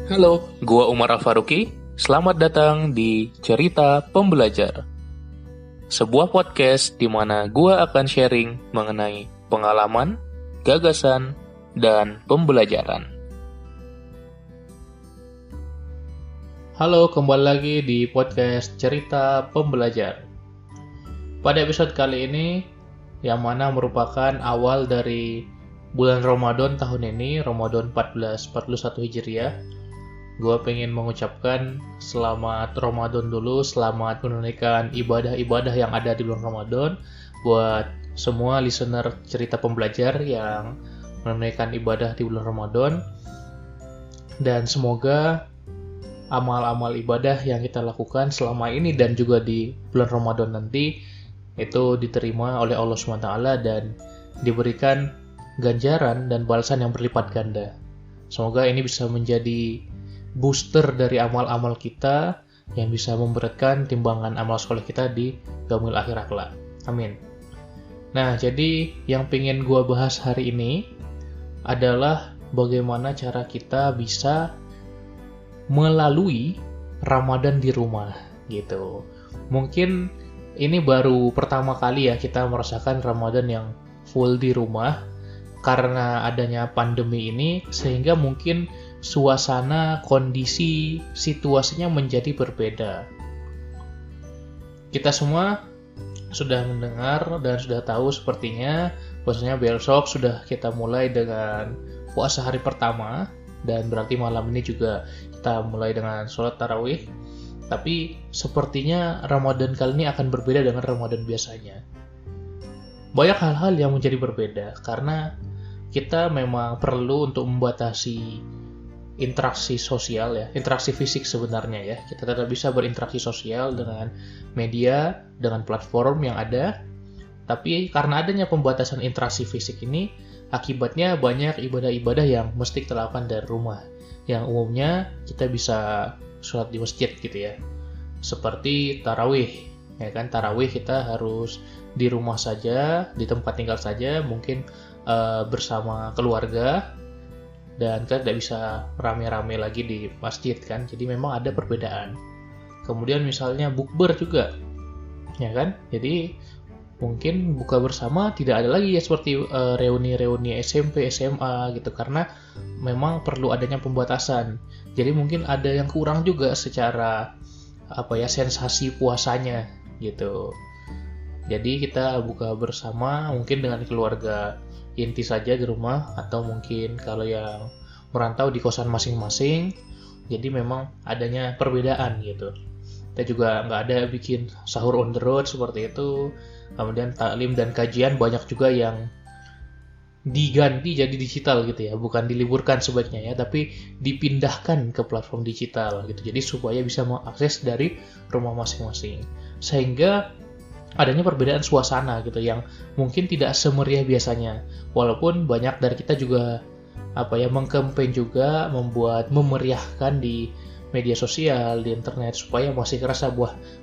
Halo, gua Umar Al-Faruqi. Selamat datang di Cerita Pembelajar. Sebuah podcast di mana gua akan sharing mengenai pengalaman, gagasan, dan pembelajaran. Halo, kembali lagi di podcast Cerita Pembelajar. Pada episode kali ini, yang mana merupakan awal dari bulan Ramadan tahun ini, Ramadan 1441 Hijriah, gue pengen mengucapkan selamat Ramadan dulu, selamat menunaikan ibadah-ibadah yang ada di bulan Ramadan buat semua listener Cerita Pembelajar yang menunaikan ibadah di bulan Ramadan. Dan semoga amal-amal ibadah yang kita lakukan selama ini dan juga di bulan Ramadan nanti itu diterima oleh Allah SWT dan diberikan ganjaran dan balasan yang berlipat ganda. Semoga ini bisa menjadi booster dari amal-amal kita yang bisa memberatkan timbangan amal soleh kita di yaumil akhir kelak. Amin. Nah, jadi yang pengen gua bahas hari ini adalah bagaimana cara kita bisa melalui Ramadan di rumah gitu. Mungkin ini baru pertama kali ya kita merasakan Ramadan yang full di rumah karena adanya pandemi ini, sehingga mungkin suasana, kondisi, situasinya menjadi berbeda. Kita semua sudah mendengar dan sudah tahu sepertinya bahwasanya besok sudah kita mulai dengan puasa hari pertama, dan berarti malam ini juga kita mulai dengan sholat tarawih. Tapi sepertinya Ramadan kali ini akan berbeda dengan Ramadan biasanya. Banyak hal-hal yang menjadi berbeda karena kita memang perlu untuk membatasi interaksi sosial ya, interaksi fisik sebenarnya ya. Kita tetap bisa berinteraksi sosial dengan media, dengan platform yang ada. Tapi karena adanya pembatasan interaksi fisik ini, akibatnya banyak ibadah-ibadah yang mesti kita lakukan dari rumah. Yang umumnya kita bisa sholat di masjid gitu ya. Seperti tarawih, ya kan, tarawih kita harus di rumah saja, di tempat tinggal saja, mungkin bersama keluarga, dan kita tidak bisa rame-rame lagi di masjid kan. Jadi memang ada perbedaan. Kemudian misalnya bukber juga, ya kan. Jadi mungkin buka bersama tidak ada lagi ya seperti reuni-reuni SMP, SMA gitu, karena memang perlu adanya pembatasan. Jadi mungkin ada yang kurang juga secara sensasi puasanya gitu. Jadi kita buka bersama mungkin dengan keluarga inti saja di rumah, atau mungkin kalau yang merantau di kosan masing-masing. Jadi memang adanya perbedaan gitu. Kita juga nggak ada bikin sahur on the road seperti itu. Kemudian taklim dan kajian banyak juga yang diganti jadi digital gitu ya, bukan diliburkan sebaiknya ya, tapi dipindahkan ke platform digital gitu. Jadi supaya bisa mengakses dari rumah masing-masing, sehingga adanya perbedaan suasana gitu yang mungkin tidak semeriah biasanya. Walaupun banyak dari kita juga mengkampen juga, membuat memeriahkan di media sosial, di internet, supaya masih kerasa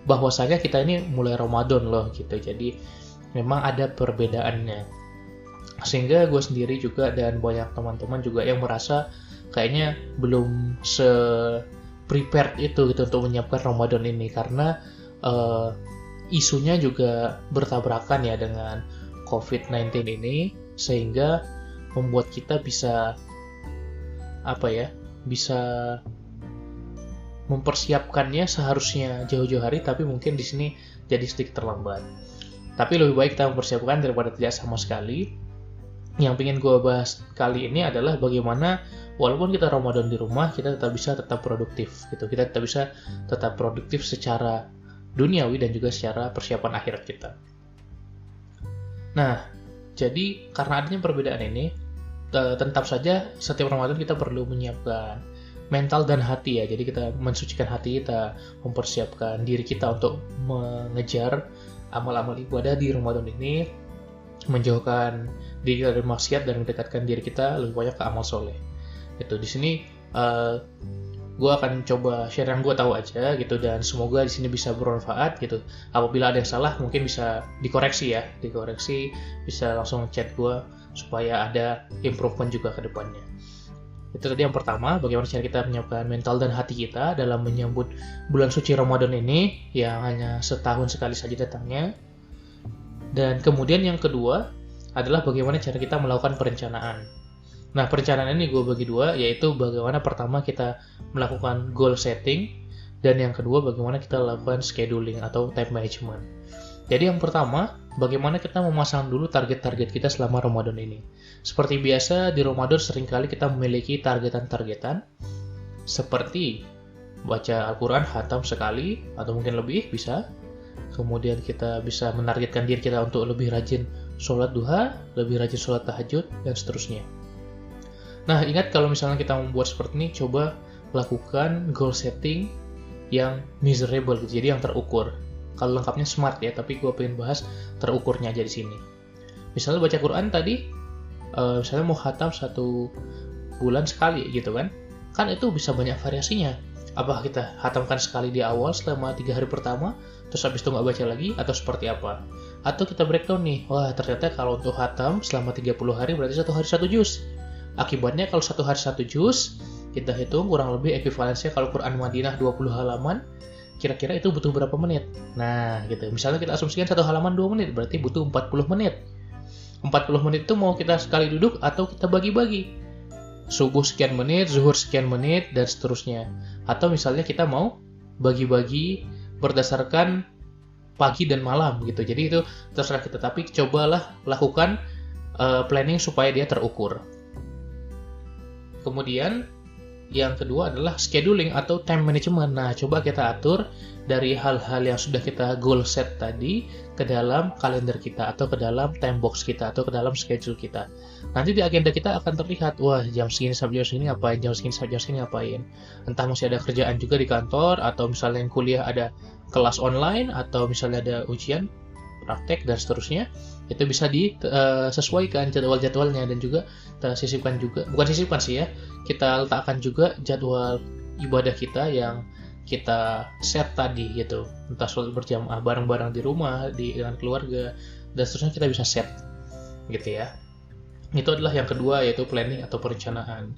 bahwasanya kita ini mulai Ramadan loh gitu. Jadi memang ada perbedaannya, sehingga gue sendiri juga dan banyak teman-teman juga yang merasa kayaknya belum se-prepared itu gitu untuk menyiapkan Ramadan ini, karena isunya juga bertabrakan ya dengan COVID-19 ini, sehingga membuat kita bisa bisa mempersiapkannya seharusnya jauh-jauh hari, tapi mungkin di sini jadi sedikit terlambat. Tapi lebih baik kita mempersiapkan daripada tidak sama sekali. Yang pengen gue bahas kali ini adalah bagaimana walaupun kita Ramadan di rumah, kita tetap produktif gitu. Kita tetap produktif secara duniawi dan juga secara persiapan akhirat kita. Nah, jadi karena adanya perbedaan ini, tetap saja setiap Ramadan kita perlu menyiapkan mental dan hati ya. Jadi kita mensucikan hati kita, mempersiapkan diri kita untuk mengejar amal-amal ibadah di Ramadan ini, menjauhkan diri dari maksiat dan mendekatkan diri kita lebih banyak ke amal soleh. Itu di sini gue akan coba share yang gue tahu aja gitu, dan semoga di sini bisa bermanfaat gitu. Apabila ada yang salah mungkin bisa dikoreksi, bisa langsung chat gue supaya ada improvement juga ke depannya. Itu tadi yang pertama, bagaimana cara kita menyiapkan mental dan hati kita dalam menyambut bulan suci Ramadan ini yang hanya setahun sekali saja datangnya. Dan kemudian yang kedua adalah bagaimana cara kita melakukan perencanaan. Nah, perencanaan ini gue bagi dua, yaitu bagaimana pertama kita melakukan goal setting, dan yang kedua bagaimana kita lakukan scheduling atau time management. Jadi yang pertama, bagaimana kita memasang dulu target-target kita selama Ramadan ini. Seperti biasa, di Ramadan seringkali kita memiliki targetan-targetan, seperti baca Al-Quran khatam sekali, atau mungkin lebih, bisa. Kemudian kita bisa menargetkan diri kita untuk lebih rajin sholat duha, lebih rajin sholat tahajud, dan seterusnya. Nah, ingat kalau misalnya kita membuat seperti ini, coba lakukan goal setting yang measurable, jadi yang terukur. Kalau lengkapnya SMART ya, tapi gue pengen bahas terukurnya aja di sini. Misalnya baca Quran tadi, misalnya mau khatam 1 bulan sekali gitu kan itu bisa banyak variasinya. Apakah kita khatamkan sekali di awal selama 3 hari pertama, terus habis itu nggak baca lagi, atau seperti apa? Atau kita breakdown nih, wah ternyata kalau untuk khatam selama 30 hari berarti 1 hari 1 juz. Akibatnya kalau 1 hari 1 juz, kita hitung kurang lebih ekuivalensinya kalau Quran Madinah 20 halaman, kira-kira itu butuh berapa menit? Nah, gitu. Misalnya kita asumsikan 1 halaman 2 menit, berarti butuh 40 menit. 40 menit itu mau kita sekali duduk atau kita bagi-bagi. Subuh sekian menit, zuhur sekian menit, dan seterusnya. Atau misalnya kita mau bagi-bagi berdasarkan pagi dan malam gitu. Jadi itu terserah kita, tapi cobalah lakukan planning supaya dia terukur. Kemudian yang kedua adalah scheduling atau time management. Nah, coba kita atur dari hal-hal yang sudah kita goal set tadi ke dalam kalender kita, atau ke dalam time box kita, atau ke dalam schedule kita. Nanti di agenda kita akan terlihat, wah jam segini sampai jam segini ngapain, jam segini sampai jam segini ngapain. Entah masih ada kerjaan juga di kantor, atau misalnya yang kuliah ada kelas online, atau misalnya ada ujian, praktek, dan seterusnya. Itu bisa disesuaikan jadwal-jadwalnya, dan juga kita sisipkan juga, bukan sisipkan sih ya, kita letakkan juga jadwal ibadah kita yang kita set tadi gitu. Entah sholat berjamaah bareng-bareng di rumah, dengan keluarga, dan seterusnya kita bisa set gitu ya. Itu adalah yang kedua, yaitu planning atau perencanaan.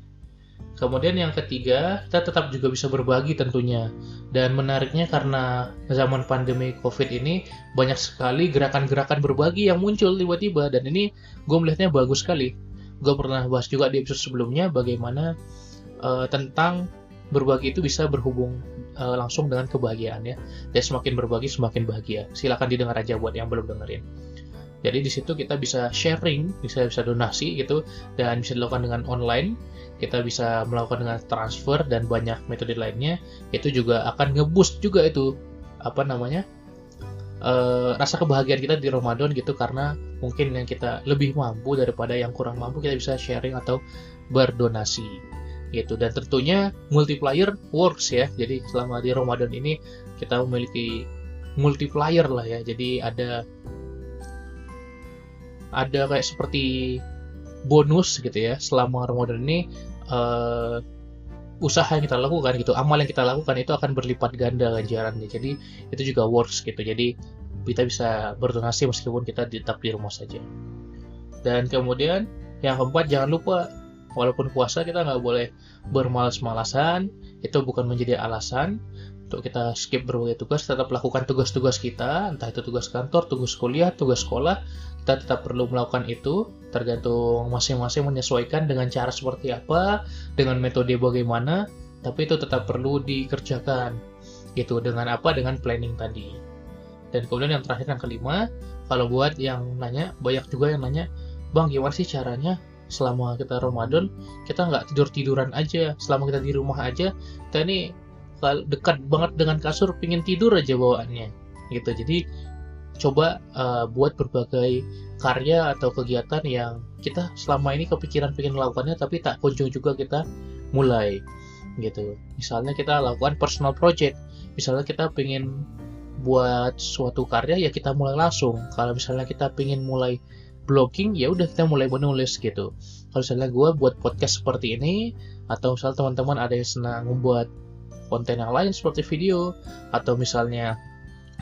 Kemudian yang ketiga, kita tetap juga bisa berbagi tentunya. Dan menariknya karena zaman pandemi COVID ini, banyak sekali gerakan-gerakan berbagi yang muncul tiba-tiba. Dan ini gue melihatnya bagus sekali. Gue pernah bahas juga di episode sebelumnya bagaimana tentang berbagi itu bisa berhubung langsung dengan kebahagiaan ya. Dan semakin berbagi, semakin bahagia. Silakan didengar aja buat yang belum dengerin. Jadi di situ kita bisa sharing, bisa donasi gitu, dan bisa dilakukan dengan online. Kita bisa melakukan dengan transfer dan banyak metode lainnya. Itu juga akan ngeboost juga itu rasa kebahagiaan kita di Ramadan gitu, karena mungkin yang kita lebih mampu daripada yang kurang mampu, kita bisa sharing atau berdonasi gitu. Dan tentunya multiplier works ya. Jadi selama di Ramadan ini kita memiliki multiplier lah ya. Jadi ada kayak seperti bonus gitu ya selama Ramadan ini. Usaha yang kita lakukan gitu, amal yang kita lakukan itu akan berlipat ganda ganjarannya. Jadi itu juga works gitu. Jadi kita bisa berdonasi meskipun kita tetap di rumah saja. Dan kemudian yang keempat, jangan lupa walaupun puasa kita nggak boleh bermalas-malasan. Itu bukan menjadi alasan untuk kita skip berbagai tugas. Tetap lakukan tugas-tugas kita, entah itu tugas kantor, tugas kuliah, tugas sekolah. Kita tetap perlu melakukan itu, tergantung masing-masing menyesuaikan dengan cara seperti apa, dengan metode bagaimana, tapi itu tetap perlu dikerjakan gitu. Dengan apa? Dengan planning tadi. Dan kemudian yang terakhir, yang kelima, kalau buat yang nanya, banyak juga yang nanya, Bang gimana sih caranya selama kita Ramadan kita nggak tidur-tiduran aja, selama kita di rumah aja kita ini dekat banget dengan kasur, pingin tidur aja bawaannya gitu. Jadi coba buat berbagai karya atau kegiatan yang kita selama ini kepikiran pengen melakukannya tapi tak kunjung juga kita mulai gitu. Misalnya kita lakukan personal project, misalnya kita pengen buat suatu karya ya kita mulai langsung. Kalau misalnya kita pengen mulai blogging ya udah kita mulai menulis gitu. Kalau misalnya gue buat podcast seperti ini, atau misalnya teman-teman ada yang senang membuat konten yang lain seperti video, atau misalnya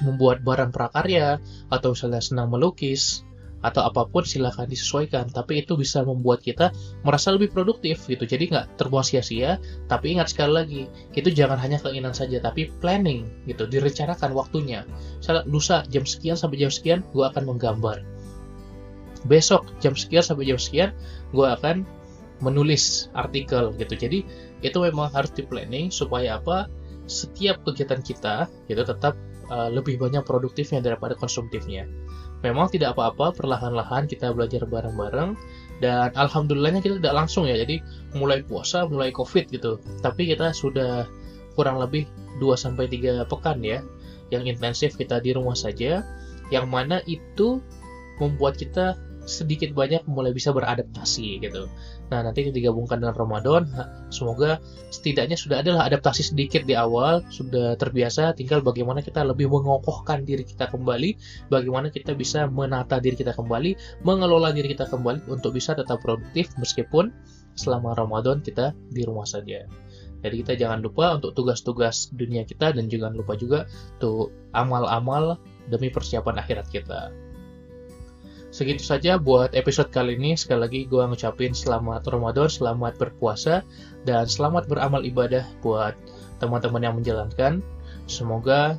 membuat barang prakarya, atau misalnya senang melukis, atau apapun silahkan disesuaikan, tapi itu bisa membuat kita merasa lebih produktif gitu, jadi nggak terbuang sia-sia. Tapi ingat sekali lagi, itu jangan hanya keinginan saja, tapi planning gitu, direncanakan waktunya. Misalnya lusa jam sekian sampai jam sekian gue akan menggambar, besok jam sekian sampai jam sekian gue akan menulis artikel gitu. Jadi itu memang harus di planning supaya apa, setiap kegiatan kita gitu tetap lebih banyak produktifnya daripada konsumtifnya. Memang tidak apa-apa, perlahan-lahan kita belajar bareng-bareng, dan alhamdulillahnya kita tidak langsung ya, jadi mulai puasa, mulai covid gitu, tapi kita sudah kurang lebih 2-3 pekan ya yang intensif kita di rumah saja, yang mana itu membuat kita sedikit banyak mulai bisa beradaptasi gitu. Nah, nanti digabungkan dengan Ramadan, semoga setidaknya sudah adalah adaptasi sedikit di awal, sudah terbiasa, tinggal bagaimana kita lebih mengokohkan diri kita kembali, bagaimana kita bisa menata diri kita kembali, mengelola diri kita kembali untuk bisa tetap produktif meskipun selama Ramadan kita di rumah saja. Jadi kita jangan lupa untuk tugas-tugas dunia kita, dan jangan lupa juga tuh amal-amal demi persiapan akhirat kita. Segitu saja buat episode kali ini. Sekali lagi gue ngucapin selamat Ramadan, selamat berpuasa, dan selamat beramal ibadah buat teman-teman yang menjalankan. Semoga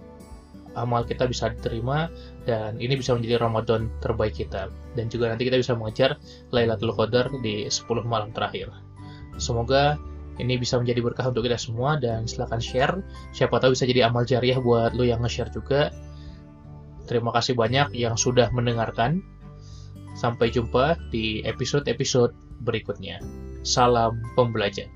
amal kita bisa diterima, dan ini bisa menjadi Ramadan terbaik kita. Dan juga nanti kita bisa mengejar Lailatul Qadar di 10 malam terakhir. Semoga ini bisa menjadi berkah untuk kita semua, dan silakan share. Siapa tahu bisa jadi amal jariah buat lo yang nge-share juga. Terima kasih banyak yang sudah mendengarkan. Sampai jumpa di episode-episode berikutnya. Salam pembelajar.